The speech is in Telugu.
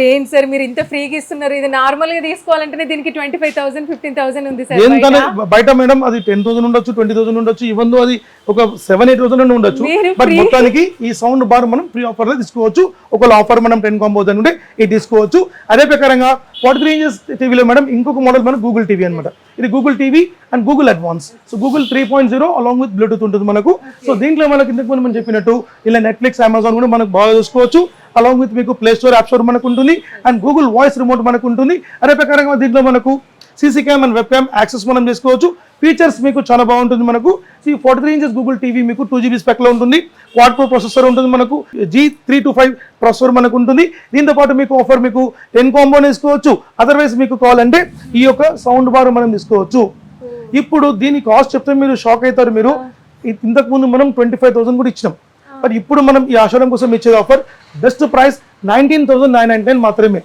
ఏంటి సార్ మీరు ఇంత ఫ్రీగా ఇస్తున్నారు? ఇది నార్మల్ గా తీసుకోవాలంటే దీనికి 25,000 15,000 ఉంది సార్ ఏంటనే బయట మేడం అది 10,000 ఉండొచ్చు, 20,000 ఉండొచ్చు, ఈవెన్ అది ఒక 7-8,000 ఉండొచ్చు. బట్ మొత్తానికి ఈ సౌండ్ బార్ మనం ఫ్రీ ఆఫర్ లో తీసుకోవచ్చు. ఒకవేళ ఆఫర్ మనం 10 కాంబోస్ అని ఉంటే ఇది తీసుకోవచ్చు. అదే ప్రకారంగా 43 ఇంచెస్ టీవీలో మేడం ఇంకొక మోడల్ మనకు గూగుల్ టీవీ అనమాట. ఇది Google TV and Google advance. So Google 3.0 along with Bluetooth ఉంటుంది మనకు. సో దీంట్లో మనకి ఇంతకు ముందు మనం చెప్పినట్టు ఇలా నెట్ఫ్లిక్స్, అమెజాన్ కూడా మనకు బాగా చూసుకోవచ్చు. అలాంగ్ విత్ మీకు ప్లే స్టోర్, యాప్ స్టోర్ మనకు ఉంటుంది అండ్ గూగుల్ వాయిస్ రిమోట్ మనకు ఉంటుంది. అదే ప్రకారంగా దీంట్లో మనకు CC cam and web cam access మనం చేసుకోవచ్చు. ఫీచర్స్ మీకు చాలా బాగుంటుంది మనకు. 43 ఇంచెస్ గూగుల్ టీవీ మీకు 2GB స్పెక్ లో ఉంటుంది. క్వాడ్ ప్రో ప్రొసెసర్ ఉంటుంది మనకు. G325 ప్రాసెసర్ మనకు ఉంటుంది. దీంతో పాటు మీకు ఆఫర్ మీకు 10 కాంబో తీసుకోవచ్చు. అదర్వైజ్ మీకు కావాలంటే ఈ యొక్క సౌండ్ బార్ మనం తీసుకోవచ్చు. ఇప్పుడు దీని కాస్ట్ చెప్తే మీరు షాక్ అవుతారు. మీరు ఇంతకు ముందు మనం 25,000 కూడా ఇచ్చినాం. బట్ ఇప్పుడు మనం ఈ ఆషాఢం కోసం ఇచ్చే ఆఫర్ బెస్ట్ ప్రైస్ 19,999 మాత్రమే.